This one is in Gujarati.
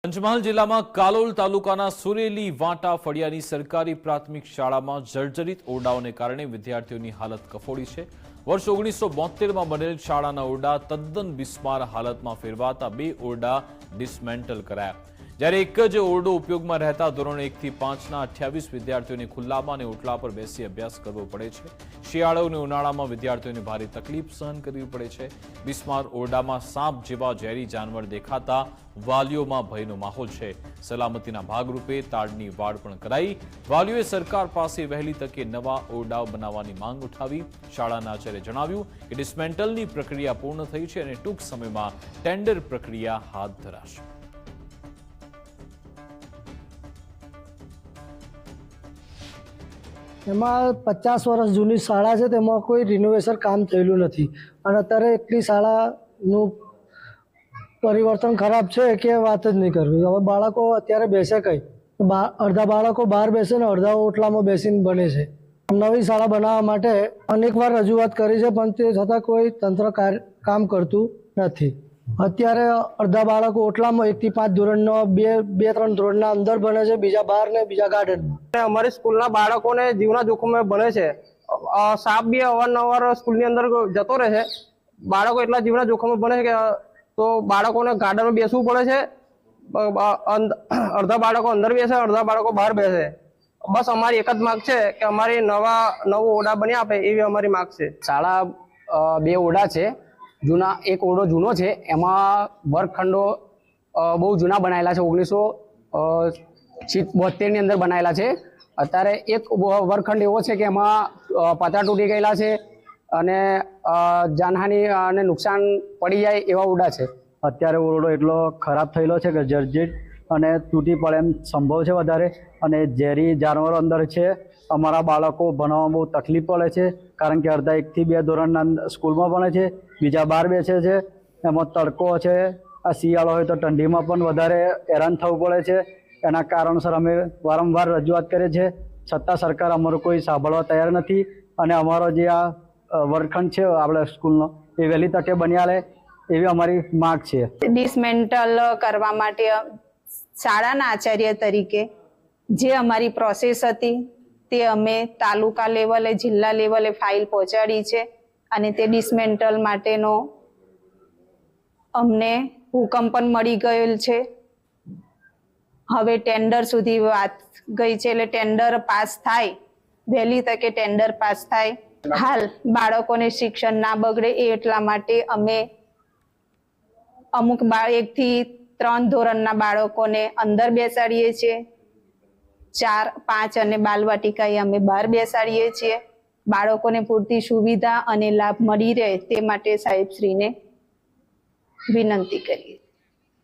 પંચમહાલ જિલ્લામાં કાલોલ તાલુકાના સુરેલી વાંટા ફળિયાની સરકારી પ્રાથમિક શાળામાં જર્જરિત ઓરડાઓને કારણે વિદ્યાર્થીઓની હાલત કફોડી છે। વર્ષ 1972માં બનેલ શાળાના ઓરડા તદ્દન બિસ્માર હાલતમાં ફેરવાતા 2 ઓરડા ડિસમેન્ટલ કરાયા, જ્યારે એક જ ઓરડો ઉપયોગમાં રહેતા ધોરણ 1 થી 5ના 28 વિદ્યાર્થીઓને ખુલ્લામાં અને ઓટલા પર બેસી અભ્યાસ કરવો પડે છે। શિયાળો અને ઉનાળામાં વિદ્યાર્થીઓને ભારે તકલીફ સહન કરવી પડે છે। બિસ્માર ઓરડામાં સાપ જેવા ઝેરી જાનવર દેખાતા વાલીઓમાં ભયનો માહોલ છે। સલામતીના ભાગરૂપે તાડની વાડ પણ કરાઈ। વાલીઓએ સરકાર પાસે વહેલી તકે નવા ઓરડાઓ બનાવવાની માંગ ઉઠાવી। શાળાના આચાર્યએ જણાવ્યું કે ડિસમેન્ટલની પ્રક્રિયા પૂર્ણ થઈ છે અને ટૂંક સમયમાં ટેન્ડર પ્રક્રિયા હાથ ધરાશે। એમાં 50 વર્ષ જૂની શાળા છે, તેમાં કોઈ રિનોવેશન કામ થયેલું નથી અને અત્યારે એટલી શાળાનું પરિવર્તન ખરાબ છે કે વાત જ નહીં કરવી। હવે બાળકો અત્યારે બેસે કઈ, અડધા બાળકો બહાર બેસે ને અડધા ઓટલામાં બેસીને બને છે। નવી શાળા બનાવવા માટે અનેકવાર રજૂઆત કરી છે, પણ તે છતાં કોઈ તંત્ર કામ કરતું નથી। અત્યારે અડધા બાળકો ઓટલામાં 1 થી 5 ધોરણનો 2-3 ધોરણના અંદર ભણે છે, બીજા બહાર ને બીજા ગાર્ડનમાં। અમારી સ્કૂલના બાળકોને જીવના જોખમે ભણે છે। સાપ બી અવારનવાર સ્કૂલની અંદર જતો રહે છે। બાળકો એટલા જીવના જોખમે ભણે છે કે તો બાળકોને ગાર્ડનમાં બેસવું પડે છે। અડધા બાળકો અંદર બેસે, અડધા બાળકો બહાર બેસે। બસ અમારી એક જ માંગ છે કે અમારી નવો ઓરડા બની આપે એવી અમારી માંગ છે। શાળા 2 ઓરડા છે। જૂના એક ઓરડો જૂનો છે, એમાં વર્ગખંડો બહુ જૂના બનાવેલા છે, 1972ની અંદર બનાવેલા છે। અત્યારે એક વર્ગખંડ એવો છે કે એમાં પાતળા તૂટી ગયેલા છે અને જાનહાનિ અને નુકસાન પડી જાય એવા ઓરડા છે। અત્યારે ઓરડો એટલો ખરાબ થયેલો છે કે જર્જરિત અને તૂટી પડે એમ સંભવ છે વધારે, અને ઝેરી જાનવરો અંદર છે। અમારા બાળકો ભણવામાં બહુ તકલીફ પડે છે, કારણ કે અડધા 1 થી 2 ધોરણના સ્કૂલમાં ભણે છે, બીજા બહાર બેસે છે। એમાં તડકો છે, આ શિયાળો હોય તો ઠંડીમાં પણ વધારે હેરાન થવું પડે છે। એના કારણસર અમે વારંવાર રજૂઆત કરીએ છીએ, છતાં સરકાર અમારું કોઈ સાંભળવા તૈયાર નથી અને અમારો જે આ વર્ગખંડ છે આપણે સ્કૂલનો એ વહેલી તકે બની આવે એવી અમારી માંગ છે। ડિસમેન્ટલ કરવા માટે શાળાના આચાર્ય તરીકે જે અમારી પ્રોસેસ હતી તે અમે તાલુકા લેવલે, જિલ્લા લેવલે ફાઇલ પહોંચાડી છે અને તે ડિસમેન્ટલ માટેનો અમને હુકમ પણ મળી ગયેલ છે। હવે ટેન્ડર સુધી વાત ગઈ છે, એટલે ટેન્ડર પાસ થાય, વહેલી તકે ટેન્ડર પાસ થાય। હાલ બાળકોને શિક્ષણ ના બગડે એ એટલા માટે અમે અમુક 1 થી 3 ધોરણના બાળકોને અંદર બેસાડીએ છીએ, 4, 5 અને બાલવાટિકાએ અમે બહાર બેસાડીએ છીએ। બાળકોને પૂરતી સુવિધા અને લાભ મળી રહે તે માટે સાહેબશ્રીને વિનંતી કરીએ છીએ।